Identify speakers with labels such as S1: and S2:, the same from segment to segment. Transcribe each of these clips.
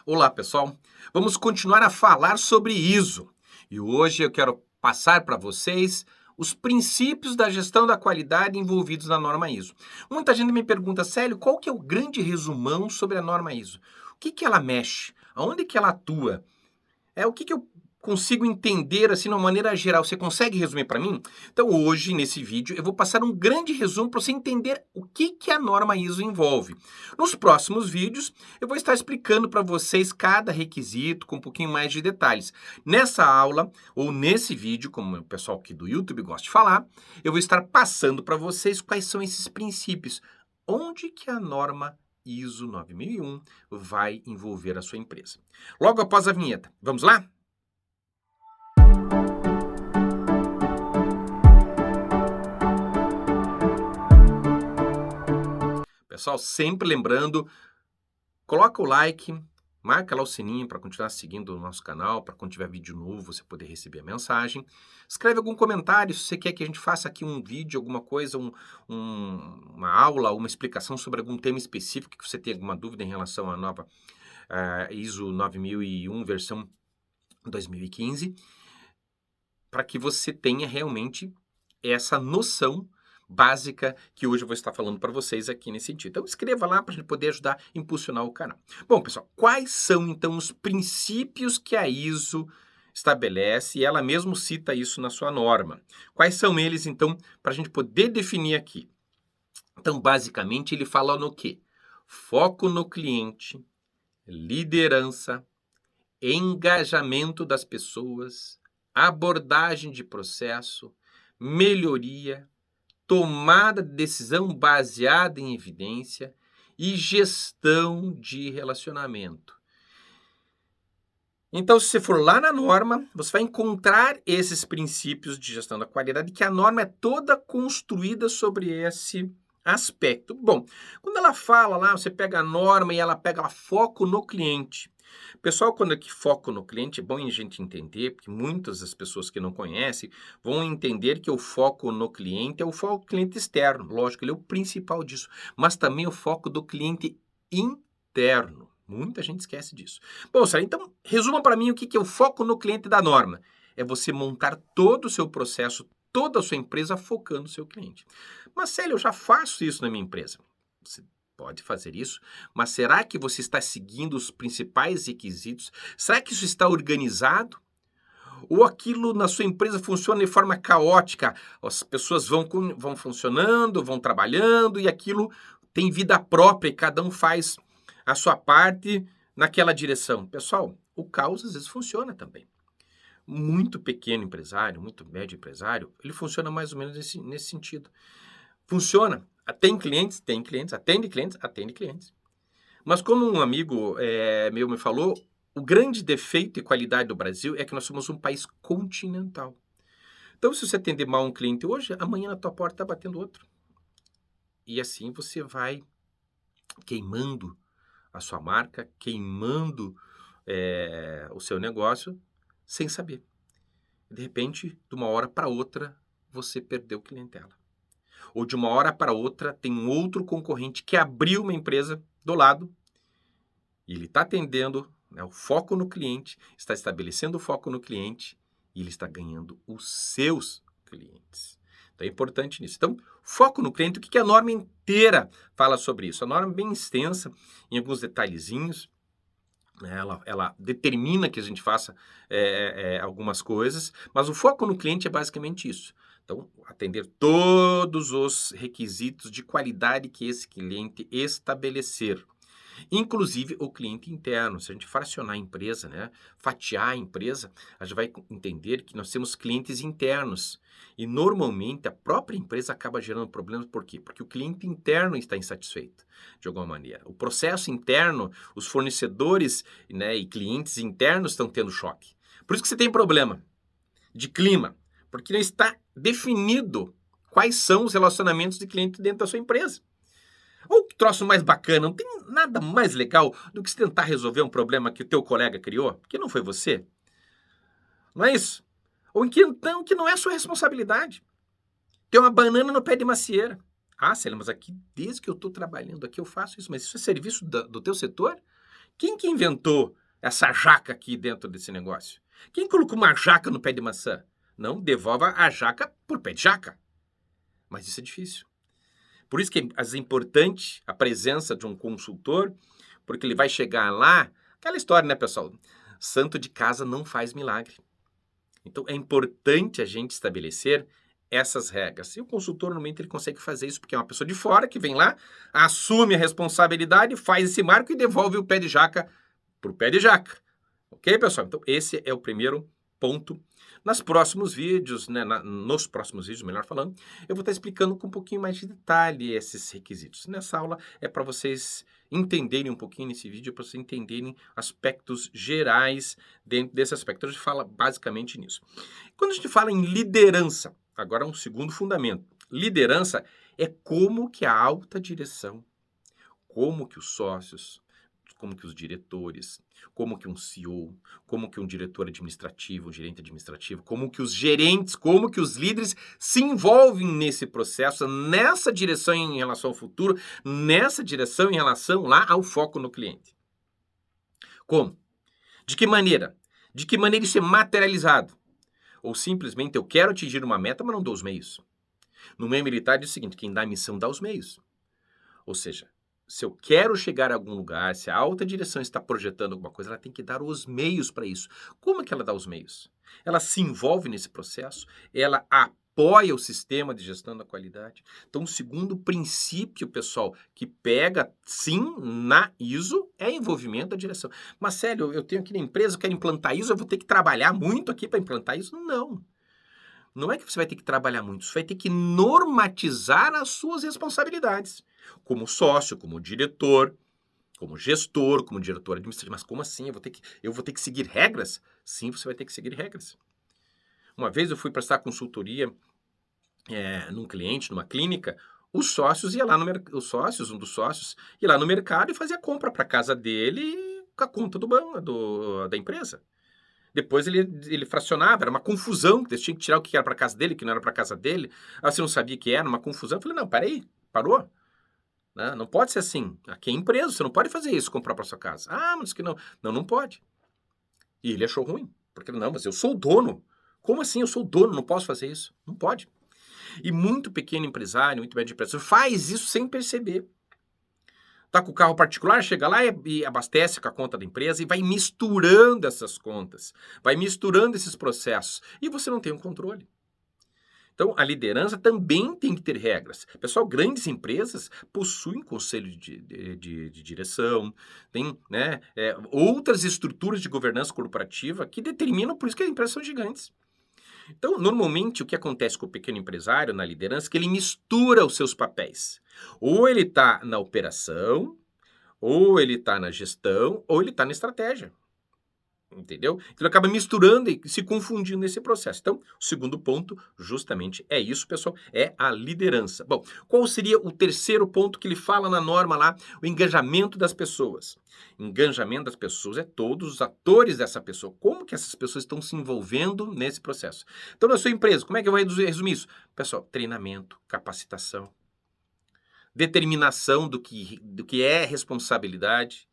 S1: Olá, pessoal. Vamos continuar a falar sobre ISO. E hoje eu quero passar para vocês os princípios da gestão da qualidade envolvidos na norma ISO. Muita gente me pergunta, Célio, qual que é o grande resumão sobre a norma ISO? O que que ela mexe? Aonde que ela atua? O que que eu consigo entender assim de uma maneira geral? Você consegue resumir para mim? Então hoje, nesse vídeo, eu vou passar um grande resumo para você entender o que que a norma ISO envolve. Nos próximos vídeos, eu vou estar explicando para vocês cada requisito com um pouquinho mais de detalhes. Nessa aula, ou nesse vídeo, como o pessoal aqui do YouTube gosta de falar, eu vou estar passando para vocês quais são esses princípios. Onde que a norma ISO 9001 vai envolver a sua empresa. Logo após a vinheta. Vamos lá? Pessoal, sempre lembrando, coloca o like, marca lá o sininho para continuar seguindo o nosso canal, para quando tiver vídeo novo você poder receber a mensagem. Escreve algum comentário se você quer que a gente faça aqui um vídeo, alguma coisa, uma aula, uma explicação sobre algum tema específico que você tem alguma dúvida em relação à nova ISO 9001 versão 2015, para que você tenha realmente essa noção básica que hoje eu vou estar falando para vocês aqui nesse sentido. Então escreva lá para a gente poder ajudar a impulsionar o canal. Bom, pessoal, quais são então os princípios que a ISO estabelece e ela mesmo cita isso na sua norma? Quais são eles então para a gente poder definir aqui? Então, basicamente, ele fala no quê? Foco no cliente, liderança, engajamento das pessoas, abordagem de processo, melhoria, tomada de decisão baseada em evidência e gestão de relacionamento. Então, se você for lá na norma, você vai encontrar esses princípios de gestão da qualidade, que a norma é toda construída sobre esse aspecto. Bom, quando ela fala lá, você pega a norma e ela pega foco no cliente. Pessoal, quando aqui foco no cliente, é bom a gente entender, porque muitas das pessoas que não conhecem vão entender que o foco no cliente é o foco do cliente externo. Lógico, ele é o principal disso, mas também o foco do cliente interno. Muita gente esquece disso. Bom, Sara, então resuma para mim o que é o foco no cliente da norma. É você montar todo o seu processo, toda a sua empresa focando no seu cliente. Mas, Célio, eu já faço isso na minha empresa. Você pode fazer isso, mas será que você está seguindo os principais requisitos? Será que isso está organizado? Ou aquilo na sua empresa funciona de forma caótica? As pessoas vão funcionando, vão trabalhando e aquilo tem vida própria e cada um faz a sua parte naquela direção. Pessoal, o caos às vezes funciona também. Muito pequeno empresário, muito médio empresário, ele funciona mais ou menos nesse sentido. Funciona. Tem clientes, atende clientes. Mas como um amigo meu me falou, o grande defeito e qualidade do Brasil é que nós somos um país continental. Então, se você atender mal um cliente hoje, amanhã na tua porta está batendo outro. E assim você vai queimando a sua marca, queimando o seu negócio sem saber. De repente, de uma hora para outra, você perdeu clientela. Ou de uma hora para outra, tem um outro concorrente que abriu uma empresa do lado e ele está atendendo, né, o foco no cliente, está estabelecendo o foco no cliente e ele está ganhando os seus clientes. Então é importante nisso. Então, foco no cliente, o que a norma inteira fala sobre isso? A norma é bem extensa, em alguns detalhezinhos, né, ela determina que a gente faça algumas coisas, mas o foco no cliente é basicamente isso. Então, atender todos os requisitos de qualidade que esse cliente estabelecer. Inclusive o cliente interno. Se a gente fracionar a empresa, né, fatiar a empresa, a gente vai entender que nós temos clientes internos. E normalmente a própria empresa acaba gerando problemas. Por quê? Porque o cliente interno está insatisfeito, de alguma maneira. O processo interno, os fornecedores, né, e clientes internos estão tendo choque. Por isso que você tem problema de clima, porque não está definido quais são os relacionamentos de cliente dentro da sua empresa. Ou que troço mais bacana, não tem nada mais legal do que você tentar resolver um problema que o teu colega criou, que não foi você. Não é isso? Ou em que então que não é sua responsabilidade. Tem uma banana no pé de macieira. Ah, Célio, mas aqui, desde que eu estou trabalhando aqui, eu faço isso, mas isso é serviço do teu setor? Quem que inventou essa jaca aqui dentro desse negócio? Quem colocou uma jaca no pé de maçã? Não, devolva a jaca por pé de jaca. Mas isso é difícil. Por isso que às vezes é importante a presença de um consultor, porque ele vai chegar lá, aquela história, né, pessoal? Santo de casa não faz milagre. Então é importante a gente estabelecer essas regras. E o consultor, normalmente, ele consegue fazer isso, porque é uma pessoa de fora que vem lá, assume a responsabilidade, faz esse marco e devolve o pé de jaca para o pé de jaca. Ok, pessoal? Então esse é o primeiro ponto. Nos próximos vídeos, né, nos próximos vídeos, melhor falando, eu vou estar explicando com um pouquinho mais de detalhe esses requisitos. Nessa aula é para vocês entenderem um pouquinho nesse vídeo, para vocês entenderem aspectos gerais dentro desse aspecto. A gente fala basicamente nisso. Quando a gente fala em liderança, agora um segundo fundamento. Liderança é como que a alta direção, como que os sócios, como que os diretores, como que um CEO, como que um diretor administrativo, um gerente administrativo, como que os gerentes, como que os líderes se envolvem nesse processo, nessa direção em relação ao futuro, nessa direção em relação lá ao foco no cliente. Como? De que maneira? De que maneira isso é materializado? Ou simplesmente eu quero atingir uma meta, mas não dou os meios. No meio militar diz o seguinte, quem dá a missão dá os meios. Ou seja, se eu quero chegar a algum lugar, se a alta direção está projetando alguma coisa, ela tem que dar os meios para isso. Como é que ela dá os meios? Ela se envolve nesse processo, ela apoia o sistema de gestão da qualidade. Então, o segundo princípio, pessoal, que pega, sim, na ISO, é envolvimento da direção. Mas, sério, eu tenho aqui na empresa, eu quero implantar ISO, eu vou ter que trabalhar muito aqui para implantar isso? Não. Não é que você vai ter que trabalhar muito, você vai ter que normatizar as suas responsabilidades. Como sócio, como diretor, como gestor, como diretor administrativo. Mas como assim? Eu vou ter que seguir regras? Sim, você vai ter que seguir regras. Uma vez eu fui prestar consultoria num cliente, numa clínica, os sócios iam lá no mercado, um dos sócios, ia lá no mercado e fazia compra para casa dele com a conta da empresa. Depois ele fracionava, era uma confusão, eles tinham que tirar o que era para casa dele, o que não era para casa dele. Aí você não sabia o que era, uma confusão. Eu falei, não, peraí, parou. Né? Não pode ser assim. Aqui é empresa, você não pode fazer isso, comprar para sua casa. Ah, mas que não. Não, não pode. E ele achou ruim. Porque, não, mas eu sou o dono. Como assim eu sou o dono, não posso fazer isso? Não pode. E muito pequeno empresário, muito médio empresário, faz isso sem perceber. Tá com o carro particular, chega lá e abastece com a conta da empresa e vai misturando essas contas, vai misturando esses processos e você não tem um controle. Então, a liderança também tem que ter regras. Pessoal, grandes empresas possuem conselho de direção, tem, né, outras estruturas de governança corporativa que determinam, por isso que as empresas são gigantes. Então, normalmente, o que acontece com o pequeno empresário na liderança é que ele mistura os seus papéis. Ou ele está na operação, ou ele está na gestão, ou ele está na estratégia. Entendeu? Então, ele acaba misturando e se confundindo nesse processo. Então, o segundo ponto, justamente, é isso, pessoal, é a liderança. Bom, qual seria o terceiro ponto que ele fala na norma lá? O engajamento das pessoas. Engajamento das pessoas é todos os atores dessa pessoa. Como que essas pessoas estão se envolvendo nesse processo? Então, na sua empresa, como é que eu vou resumir isso? Pessoal, treinamento, capacitação, determinação do que é responsabilidade,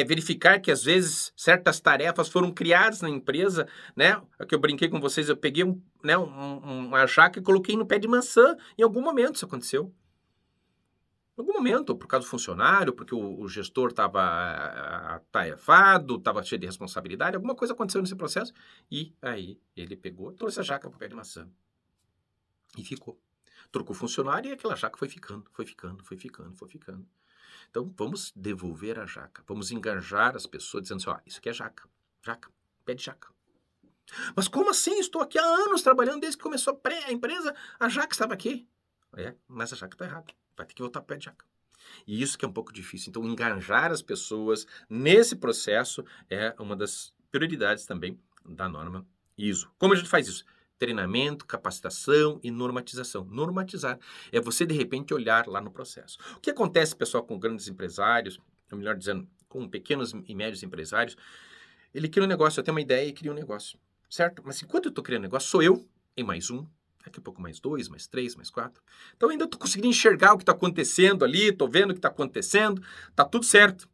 S1: verificar que às vezes certas tarefas foram criadas na empresa, né? É que eu brinquei com vocês, eu peguei uma jaca e coloquei no pé de maçã. Em algum momento isso aconteceu. Em algum momento, ou por causa do funcionário, porque o gestor estava atarefado, estava cheio de responsabilidade, alguma coisa aconteceu nesse processo. E aí ele pegou, trouxe a jaca para o pé de maçã. E ficou. Trocou o funcionário e aquela jaca foi ficando, foi ficando, foi ficando, foi ficando. Então, vamos devolver a jaca. Vamos engajar as pessoas dizendo assim, ó, isso aqui é jaca. Jaca, pé de jaca. Mas como assim? Estou aqui há anos trabalhando desde que começou a empresa. A jaca estava aqui. Mas a jaca está errada. Vai ter que voltar para pé de jaca. E isso que é um pouco difícil. Então, engajar as pessoas nesse processo é uma das prioridades também da norma ISO. Como a gente faz isso? Treinamento, capacitação e normatização. Normatizar é você, de repente, olhar lá no processo. O que acontece, pessoal, com grandes empresários, ou melhor dizendo, com pequenos e médios empresários, ele cria um negócio, eu tenho uma ideia e cria um negócio, certo? Mas enquanto eu estou criando negócio, sou eu e mais um, daqui a pouco mais 2, mais 3, mais 4. Então ainda estou conseguindo enxergar o que está acontecendo ali, estou vendo o que está acontecendo, está tudo certo.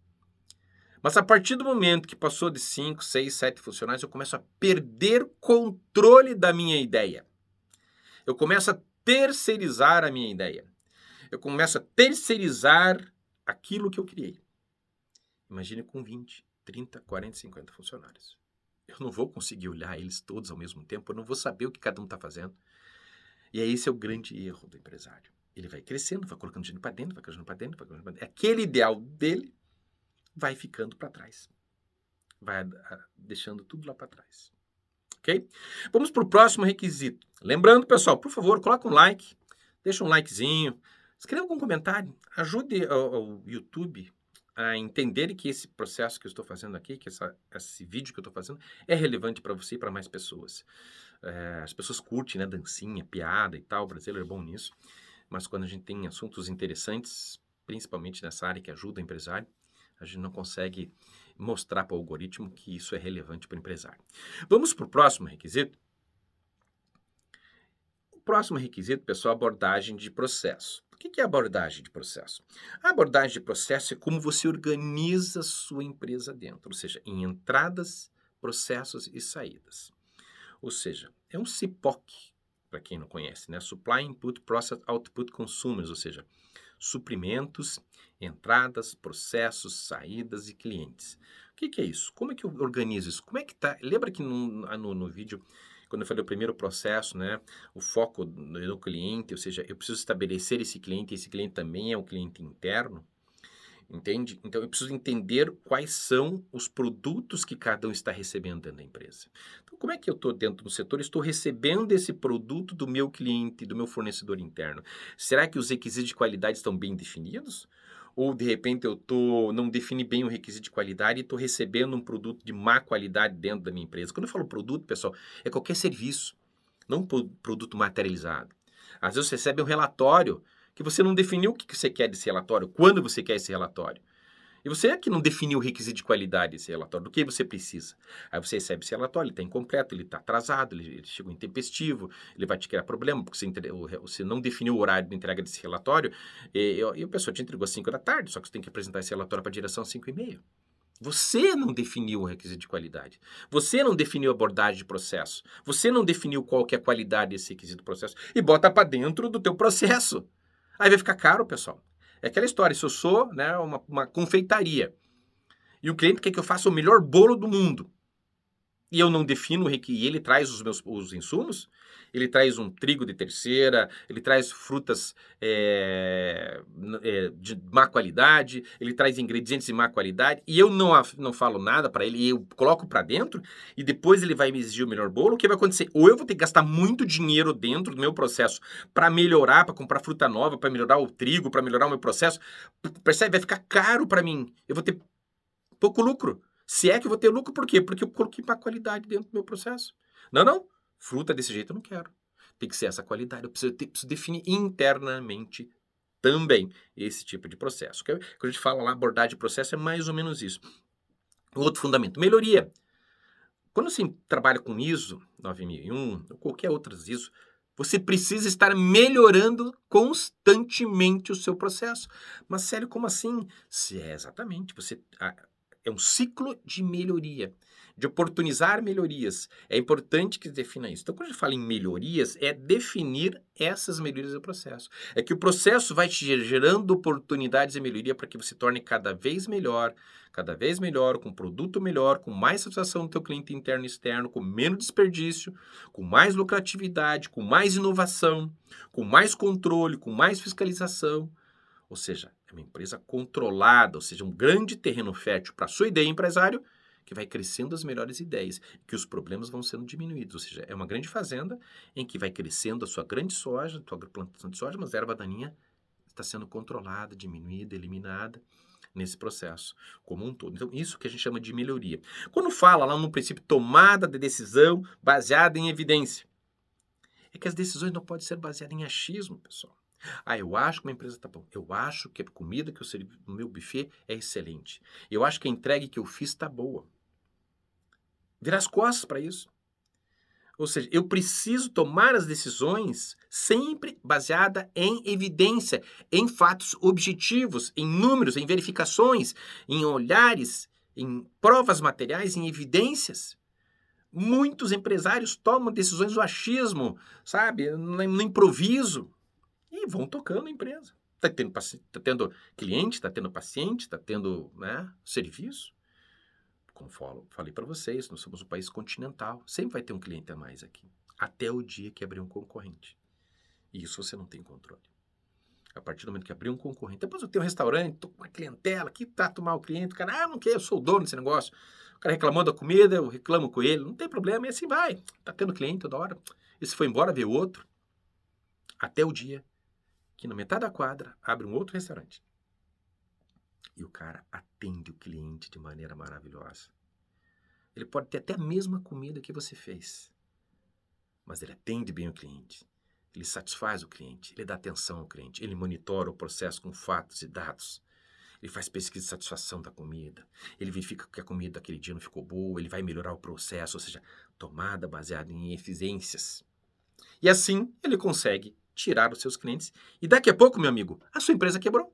S1: Mas a partir do momento que passou de 5, 6, 7 funcionários, eu começo a perder controle da minha ideia. Eu começo a terceirizar a minha ideia. Eu começo a terceirizar aquilo que eu criei. Imagine com 20, 30, 40, 50 funcionários. Eu não vou conseguir olhar eles todos ao mesmo tempo, eu não vou saber o que cada um está fazendo. E aí esse é o grande erro do empresário. Ele vai crescendo, vai colocando dinheiro para dentro, vai colocando para dentro, vai colocando para dentro. Aquele ideal dele vai ficando para trás. Vai deixando tudo lá para trás. Ok? Vamos para o próximo requisito. Lembrando, pessoal, por favor, coloca um like, deixa um likezinho, escreva algum comentário, ajude o YouTube a entender que esse processo que eu estou fazendo aqui, que esse vídeo que eu estou fazendo, é relevante para você e para mais pessoas. As pessoas curtem, né, dancinha, piada e tal, o brasileiro é bom nisso, mas quando a gente tem assuntos interessantes, principalmente nessa área que ajuda o empresário, a gente não consegue mostrar para o algoritmo que isso é relevante para o empresário. Vamos para o próximo requisito? O próximo requisito, pessoal, é abordagem de processo. O que é abordagem de processo? A abordagem de processo é como você organiza a sua empresa dentro, ou seja, em entradas, processos e saídas. Ou seja, é um CIPOC, para quem não conhece, né? Supply, Input, Process, Output, Consumers, ou seja, suprimentos, entradas, processos, saídas e clientes. O que é isso? Como é que eu organizo isso? Como é que tá? Lembra que no vídeo, quando eu falei o primeiro processo, né? O foco no cliente, ou seja, eu preciso estabelecer esse cliente também é um cliente interno. Entende? Então, eu preciso entender quais são os produtos que cada um está recebendo dentro da empresa. Então, como é que eu estou dentro do setor? Estou recebendo esse produto do meu cliente, do meu fornecedor interno. Será que os requisitos de qualidade estão bem definidos? Ou, de repente, não defini bem o requisito de qualidade e estou recebendo um produto de má qualidade dentro da minha empresa? Quando eu falo produto, pessoal, é qualquer serviço, não produto materializado. Às vezes você recebe um relatório que você não definiu o que você quer desse relatório, quando você quer esse relatório. E você é que não definiu o requisito de qualidade desse relatório, do que você precisa. Aí você recebe esse relatório, ele está incompleto, ele está atrasado, ele chegou intempestivo, ele vai te criar problema, porque você não definiu o horário de entrega desse relatório, e a pessoa te entregou às 5 da tarde, só que você tem que apresentar esse relatório para a direção às 5h30. Você não definiu o requisito de qualidade. Você não definiu a abordagem de processo. Você não definiu qual que é a qualidade desse requisito de processo. E bota para dentro do teu processo. Aí vai ficar caro, pessoal. É aquela história, se eu sou, né, uma confeitaria e o cliente quer que eu faça o melhor bolo do mundo e eu não defino e ele traz os insumos, ele traz um trigo de terceira, ele traz frutas de má qualidade, ele traz ingredientes de má qualidade e eu não falo nada para ele e eu coloco para dentro e depois ele vai me exigir o melhor bolo, o que vai acontecer? Ou eu vou ter que gastar muito dinheiro dentro do meu processo para melhorar, para comprar fruta nova, para melhorar o trigo, para melhorar o meu processo, percebe? Vai ficar caro para mim, eu vou ter pouco lucro. Se é que eu vou ter lucro, por quê? Porque eu coloquei má qualidade dentro do meu processo. Não. Fruta desse jeito eu não quero. Tem que ser essa qualidade. Eu preciso definir internamente também esse tipo de processo. Quando a gente fala lá, abordagem de processo, é mais ou menos isso. Outro fundamento, melhoria. Quando você trabalha com ISO 9001, ou qualquer outras ISO, você precisa estar melhorando constantemente o seu processo. Mas, sério, como assim? Exatamente. É um ciclo de melhoria, de oportunizar melhorias. É importante que defina isso. Então, quando a gente fala em melhorias, é definir essas melhorias do processo. É que o processo vai te gerando oportunidades de melhoria para que você torne cada vez melhor, com produto melhor, com mais satisfação do teu cliente interno e externo, com menos desperdício, com mais lucratividade, com mais inovação, com mais controle, com mais fiscalização. Ou seja, é uma empresa controlada, ou seja, um grande terreno fértil para a sua ideia, empresário, que vai crescendo as melhores ideias, que os problemas vão sendo diminuídos. Ou seja, é uma grande fazenda em que vai crescendo a sua grande soja, a tua plantação de soja, mas a erva daninha está sendo controlada, diminuída, eliminada nesse processo como um todo. Então, isso que a gente chama de melhoria. Quando fala lá no princípio tomada de decisão baseada em evidência, é que as decisões não podem ser baseadas em achismo, pessoal. Eu acho que uma empresa está bom. Eu acho que a comida que eu servi no meu buffet é excelente. Eu acho que a entrega que eu fiz está boa. Virar as costas para isso. Ou seja, eu preciso tomar as decisões sempre baseada em evidência, em fatos objetivos, em números, em verificações, em olhares, em provas materiais, em evidências. Muitos empresários tomam decisões no achismo, sabe, no improviso, e vão tocando a empresa. Está tendo cliente, está tendo paciente, está tendo, né, serviço. Como falei para vocês, nós somos um país continental, sempre vai ter um cliente a mais aqui, até o dia que abrir um concorrente. E isso você não tem controle. A partir do momento que abrir um concorrente, depois eu tenho um restaurante, estou com uma clientela, que trata mal o cliente, o cara, não quer, eu sou o dono desse negócio. O cara reclamou da comida, eu reclamo com ele, não tem problema, e assim vai. Está tendo cliente toda hora. E se for embora, vê outro. Até o dia que na metade da quadra abre um outro restaurante. E o cara atende o cliente de maneira maravilhosa. Ele pode ter até a mesma comida que você fez, mas ele atende bem o cliente. Ele satisfaz o cliente, ele dá atenção ao cliente, ele monitora o processo com fatos e dados. Ele faz pesquisa de satisfação da comida, ele verifica que a comida daquele dia não ficou boa, ele vai melhorar o processo, ou seja, tomada baseada em eficiências. E assim ele consegue tirar os seus clientes e daqui a pouco, meu amigo, a sua empresa quebrou.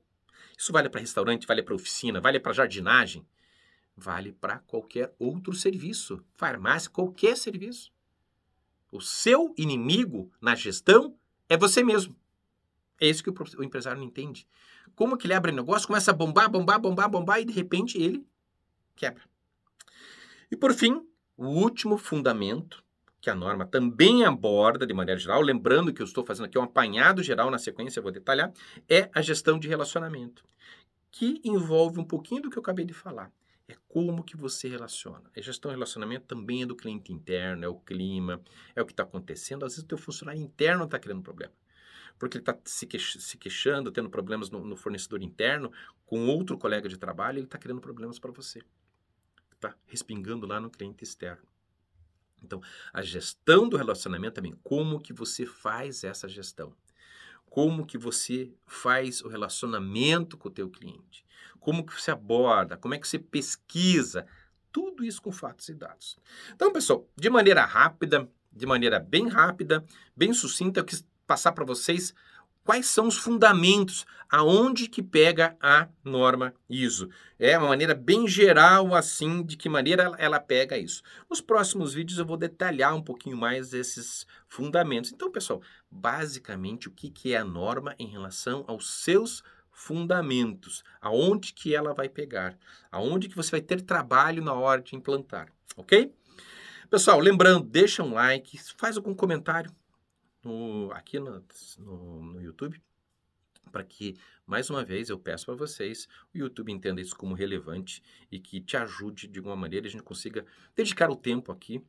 S1: Isso vale para restaurante, vale para oficina, vale para jardinagem, vale para qualquer outro serviço, farmácia, qualquer serviço. O seu inimigo na gestão é você mesmo. É isso que o empresário não entende. Como que ele abre negócio, começa a bombar, bombar, bombar, bombar e de repente ele quebra. E por fim, o último fundamento que a norma também aborda de maneira geral, lembrando que eu estou fazendo aqui um apanhado geral na sequência, eu vou detalhar, é a gestão de relacionamento, que envolve um pouquinho do que eu acabei de falar. É como que você relaciona. A gestão de relacionamento também é do cliente interno, é o clima, é o que está acontecendo. Às vezes o teu funcionário interno está criando problema, porque ele está se queixando, tendo problemas no fornecedor interno, com outro colega de trabalho, ele está criando problemas para você. Está respingando lá no cliente externo. Então, a gestão do relacionamento também, como que você faz essa gestão? Como que você faz o relacionamento com o teu cliente? Como que você aborda? Como é que você pesquisa? Tudo isso com fatos e dados. Então, pessoal, de maneira rápida, de maneira bem rápida, bem sucinta, eu quis passar para vocês quais são os fundamentos, aonde que pega a norma ISO. É uma maneira bem geral, assim, de que maneira ela pega isso. Nos próximos vídeos eu vou detalhar um pouquinho mais esses fundamentos. Então, pessoal, basicamente, o que é a norma em relação aos seus fundamentos, aonde que ela vai pegar, aonde que você vai ter trabalho na hora de implantar, ok? Pessoal, lembrando, deixa um like, faz algum comentário aqui no YouTube, para que, mais uma vez, eu peço para vocês, o YouTube entenda isso como relevante e que te ajude de alguma maneira, a gente consiga dedicar o tempo aqui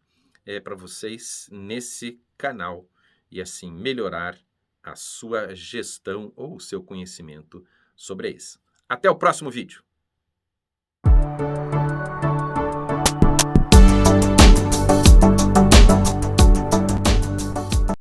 S1: para vocês nesse canal e assim melhorar a sua gestão ou o seu conhecimento sobre isso. Até o próximo vídeo!